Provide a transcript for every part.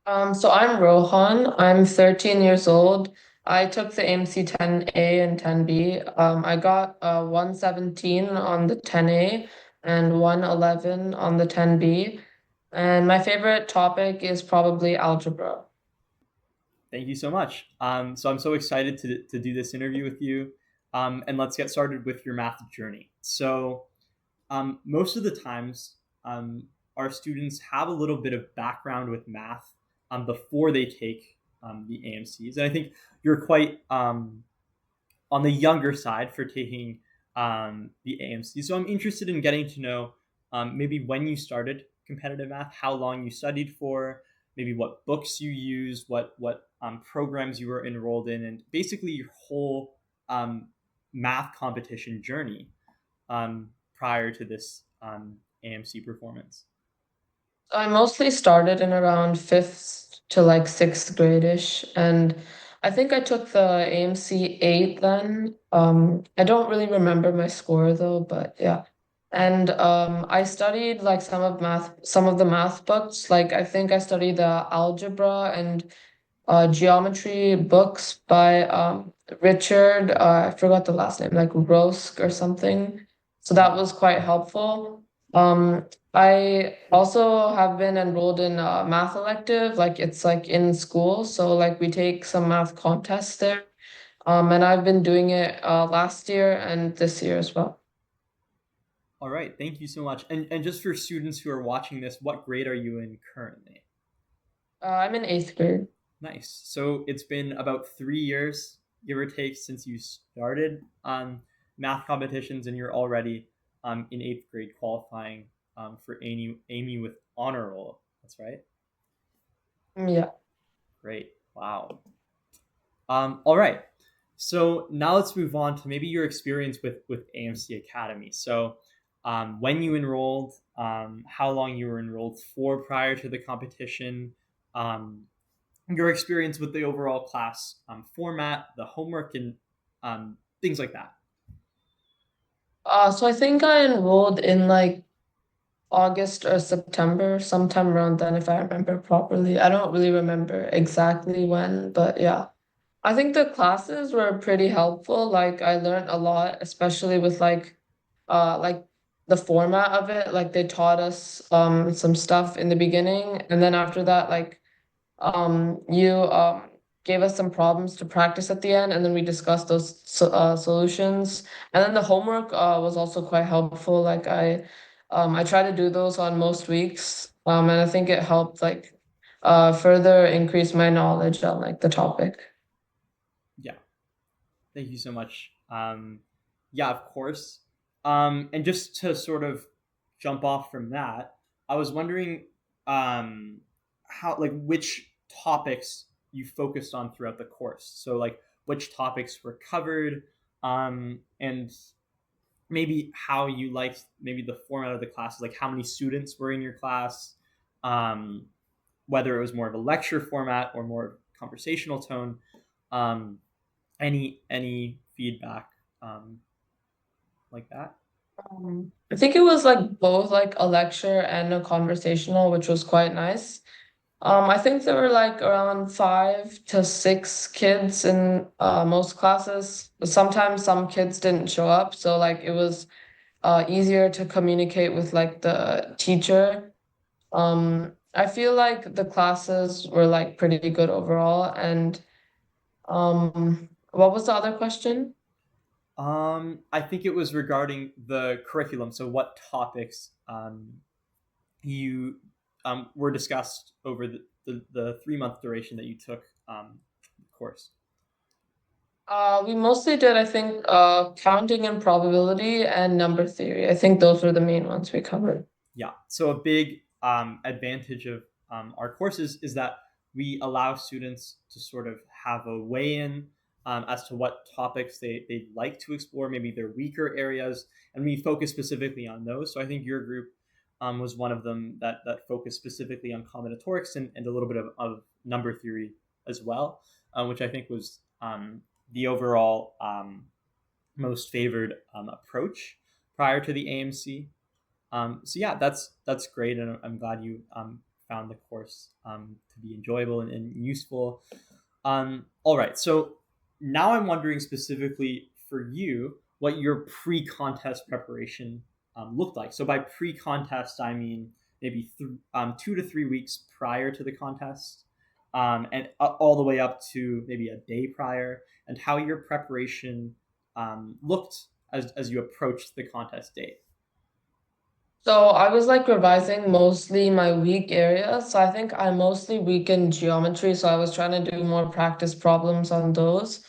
So I'm Rohan. I'm 13 years old. I took the AMC 10A and 10B. I got 117 on the 10A and 111 on the 10B. And my favorite topic is probably algebra. Thank you so much. So I'm so excited to do this interview with you. And let's get started with your math journey. So most of the times, our students have a little bit of background with math before they take the AMCs. And I think you're quite on the younger side for taking the AMC. So I'm interested in getting to know maybe when you started competitive math, how long you studied for, maybe what books you used, what programs you were enrolled in, and basically your whole math competition journey prior to this AMC performance. I mostly started in around fifth to like sixth grade-ish, and I think I took the AMC 8 then. I don't really remember my score though, but yeah. And I studied like some of the math books. Like I think I studied the algebra and geometry books by Richard. I forgot the last name, like Rosk or something. So that Mhm. was quite helpful. I also have been enrolled in a math elective, like it's like in school. So like we take some math contests there. And I've been doing it last year and this year as well. All right, thank you so much. And just for students who are watching this, what grade are you in currently? I'm in eighth grade. Nice. So it's been about 3 years, give or take, since you started on math competitions, and you're already in eighth grade qualifying for Amy with honor roll. That's right. Yeah. Great. Wow. All right. So now let's move on to maybe your experience with AMC Academy. So when you enrolled, how long you were enrolled for prior to the competition, um, your experience with the overall class format, the homework, and things like that. So I think I enrolled in like August or September, sometime around then, if I remember properly. I don't really remember exactly when, but yeah. I think the classes were pretty helpful. Like I learned a lot, especially with like the format of it. Like they taught us some stuff in the beginning, and then after that, like you gave us some problems to practice at the end, and then we discussed those solutions. And then the homework was also quite helpful. Like I try to do those on most weeks, and I think it helped like further increase my knowledge on like the topic. Yeah, thank you so much. Yeah, of course. And just to sort of jump off from that, I was wondering how, like, which topics you focused on throughout the course. So, like, which topics were covered, and maybe how you liked maybe the format of the classes, like how many students were in your class, um, whether it was more of a lecture format or more conversational tone. Um, any feedback like that? I think it was like both like a lecture and a conversational, which was quite nice. I think there were like around 5 to 6 kids in most classes. Sometimes some kids didn't show up, so like it was easier to communicate with like the teacher. I feel like the classes were like pretty good overall. And what was the other question? I think it was regarding the curriculum. So, what topics you were discussed over the 3 month duration that you took the course? We mostly did, I think, counting and probability and number theory. I think those were the main ones we covered. Yeah. So, a big advantage of our courses is that we allow students to sort of have a weigh in as to what topics they'd like to explore, maybe their weaker areas, and we focus specifically on those. So, I think your group was one of them that focused specifically on combinatorics and a little bit of number theory as well, which I think was the overall most favored approach prior to the AMC. So yeah, that's great, and I'm glad you found the course to be enjoyable and useful. All right, so now I'm wondering specifically for you what your pre-contest preparation looked like. So by pre-contest, I mean maybe 2 to 3 weeks prior to the contest, and all the way up to maybe a day prior, and how your preparation looked as you approached the contest date. So I was like revising mostly my weak areas. So I think I mostly weak in geometry. So I was trying to do more practice problems on those.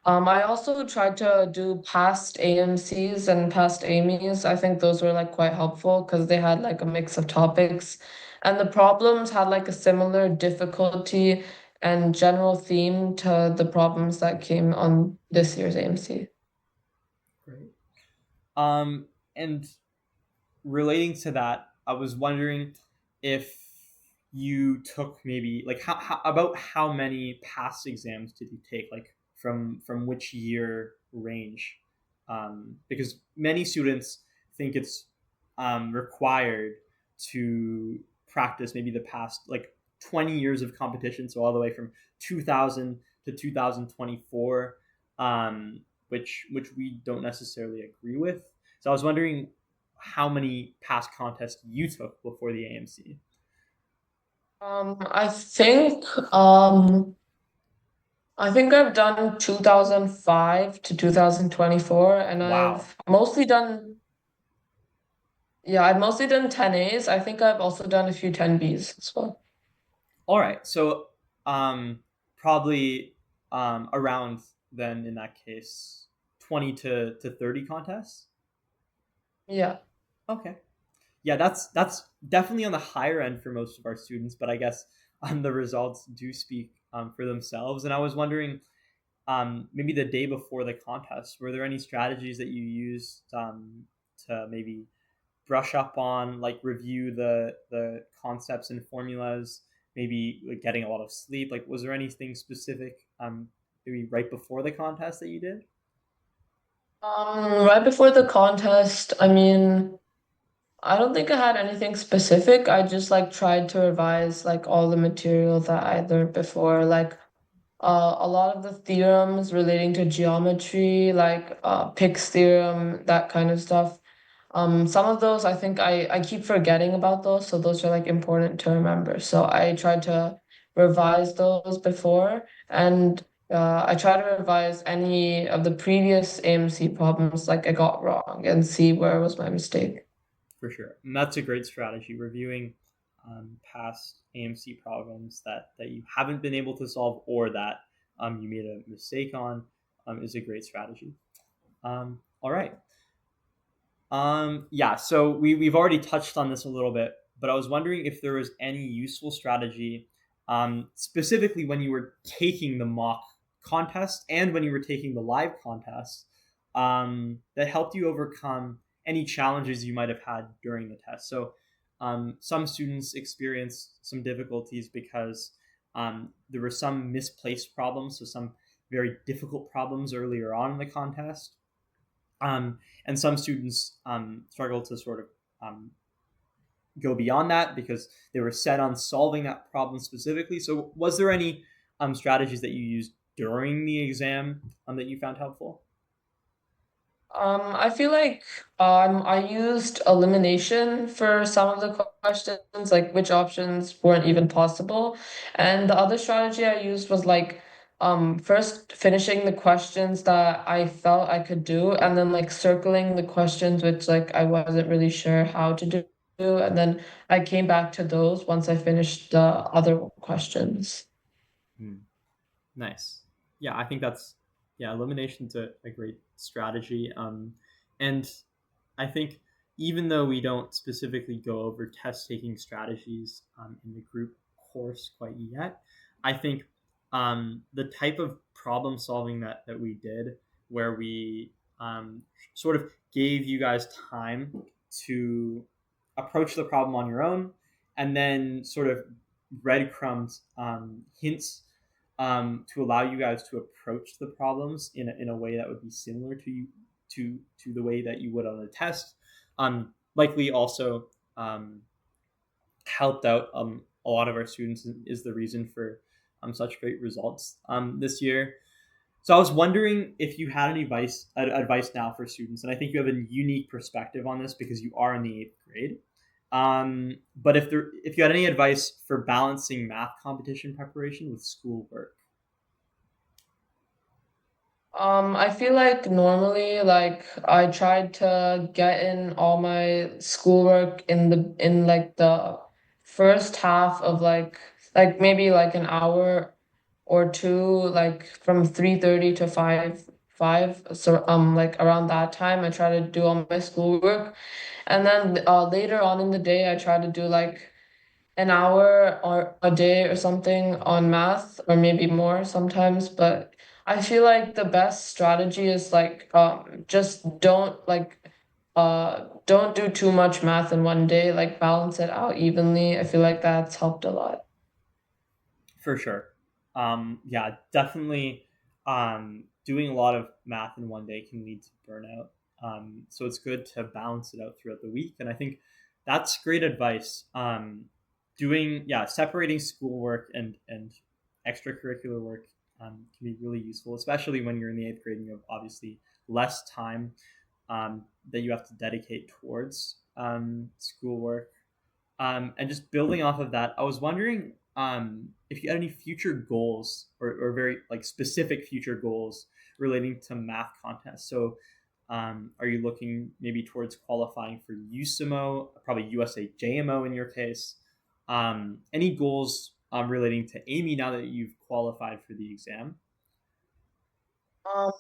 I also tried to do past AMCs and past AMEs. I think those were like quite helpful because they had like a mix of topics. And the problems had like a similar difficulty and general theme to the problems that came on this year's AMC. Great. And relating to that, I was wondering if you took maybe like about how many past exams did you take, like from which year range? Because many students think it's required to practice maybe the past like 20 years of competition, so all the way from 2000 to 2024, which we don't necessarily agree with. So I was wondering how many past contests you took before the AMC. I think um I think I've done 2005 to 2024 and Wow. I've mostly done 10 A's. I think I've also done a few 10 B's as well. All right. So probably around then in that case 20 to 30 contests. Yeah. Okay. Yeah, that's definitely on the higher end for most of our students, but I guess the results do speak for themselves. And I was wondering, maybe the day before the contest, were there any strategies that you used to maybe brush up on, like review the concepts and formulas, maybe like getting a lot of sleep? Like, was there anything specific maybe right before the contest that you did? Right before the contest, I mean, I don't think I had anything specific. I just like tried to revise like all the material that I learned before, like a lot of the theorems relating to geometry, like Pick's theorem, that kind of stuff. Some of those I keep forgetting about those, so those are like important to remember. So I tried to revise those before, and I try to revise any of the previous AMC problems like I got wrong and see where was my mistake. For sure, and that's a great strategy. Reviewing past AMC problems that you haven't been able to solve, or that you made a mistake on, is a great strategy. All right. Yeah, so we've already touched on this a little bit, but I was wondering if there was any useful strategy, specifically when you were taking the mock contest and when you were taking the live contest, that helped you overcome any challenges you might have had during the test. So some students experience some difficulties because there were some misplaced problems, so some very difficult problems earlier on in the contest, and some students struggle to sort of go beyond that because they were set on solving that problem specifically. So, was there any strategies that you used during the exam that you found helpful? I feel like I used elimination for some of the questions, like which options weren't even possible. And the other strategy I used was like first finishing the questions that I felt I could do, and then like circling the questions which like I wasn't really sure how to do. And then I came back to those once I finished the other questions. Hmm. Nice. Yeah, I think that's, yeah, elimination's a great strategy. And I think even though we don't specifically go over test taking strategies in the group course quite yet, I think the type of problem solving that we did, where we sort of gave you guys time to approach the problem on your own, and then sort of breadcrumbs, hints, to allow you guys to approach the problems in a way that would be similar to you, to the way that you would on a test. Likely also helped out a lot of our students is the reason for such great results this year. So I was wondering if you had any advice now for students, and I think you have a unique perspective on this because you are in the eighth grade. But if you had any advice for balancing math competition preparation with schoolwork. I feel like normally, like I tried to get in all my schoolwork in like the first half of like maybe like an hour or two, like from 3:30 to 5. So like around that time I try to do all my schoolwork. And then later on in the day I try to do like an hour or a day or something on math, or maybe more sometimes. But I feel like the best strategy is like just don't do too much math in one day, like balance it out evenly. I feel like that's helped a lot. For sure. Yeah, definitely. Doing a lot of math in one day can lead to burnout. So it's good to balance it out throughout the week. And I think that's great advice. Separating schoolwork and extracurricular work can be really useful, especially when you're in the eighth grade and you have obviously less time that you have to dedicate towards schoolwork. And just building off of that, I was wondering if you had any future goals or very like specific future goals relating to math contests. So, are you looking maybe towards qualifying for USIMO, probably USA JMO in your case? Any goals relating to Amy now that you've qualified for the exam?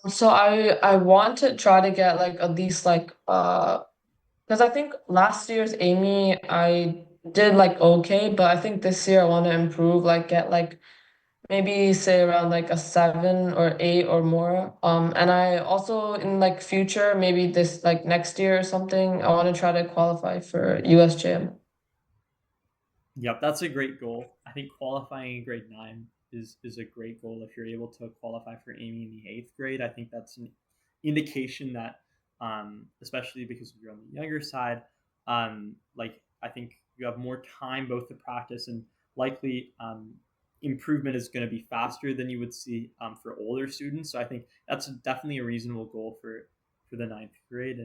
So I want to try to get like at least like because I think last year's Amy I did like okay, but I think this year I want to improve, like get like maybe say around like a 7 or 8 or more. And I also in like future, maybe this like next year or something, I want to try to qualify for USGM. Yep, that's a great goal. I think qualifying in grade 9 is a great goal. If you're able to qualify for Amy in the eighth grade, I think that's an indication that, especially because you're on the younger side, like I think you have more time both to practice and likely improvement is going to be faster than you would see for older students. So I think that's definitely a reasonable goal for the ninth grade,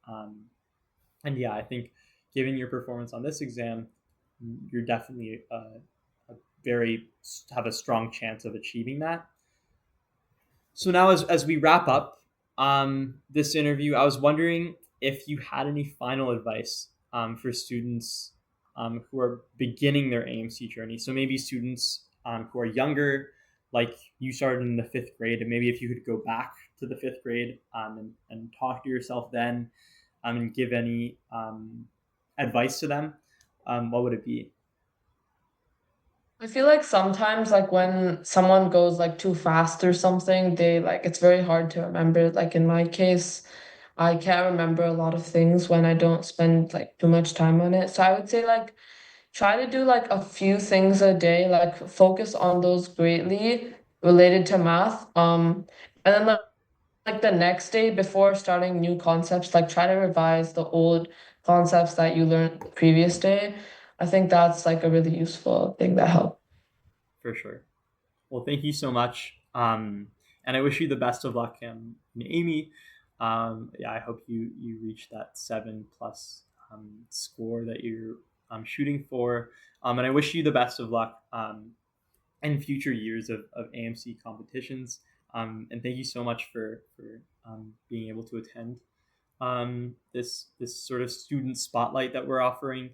um, and yeah, I think given your performance on this exam, you're definitely a very have a strong chance of achieving that. So now, as we wrap up this interview, I was wondering if you had any final advice for students who are beginning their AMC journey. So maybe students who are younger, like you started in the fifth grade, and maybe if you could go back to the fifth grade and talk to yourself then and give any advice to them, what would it be? I feel like sometimes like when someone goes like too fast or something, they like it's very hard to remember. Like in my case, I can't remember a lot of things when I don't spend like too much time on it. So I would say like try to do like a few things a day, like focus on those greatly related to math. And then like the next day before starting new concepts, like try to revise the old concepts that you learned the previous day. I think that's like a really useful thing that helps. For sure. Well, thank you so much. And I wish you the best of luck, Amy. Yeah, I hope you reach that 7+ score that you're shooting for. And I wish you the best of luck in future years of AMC competitions. And thank you so much for being able to attend this sort of student spotlight that we're offering.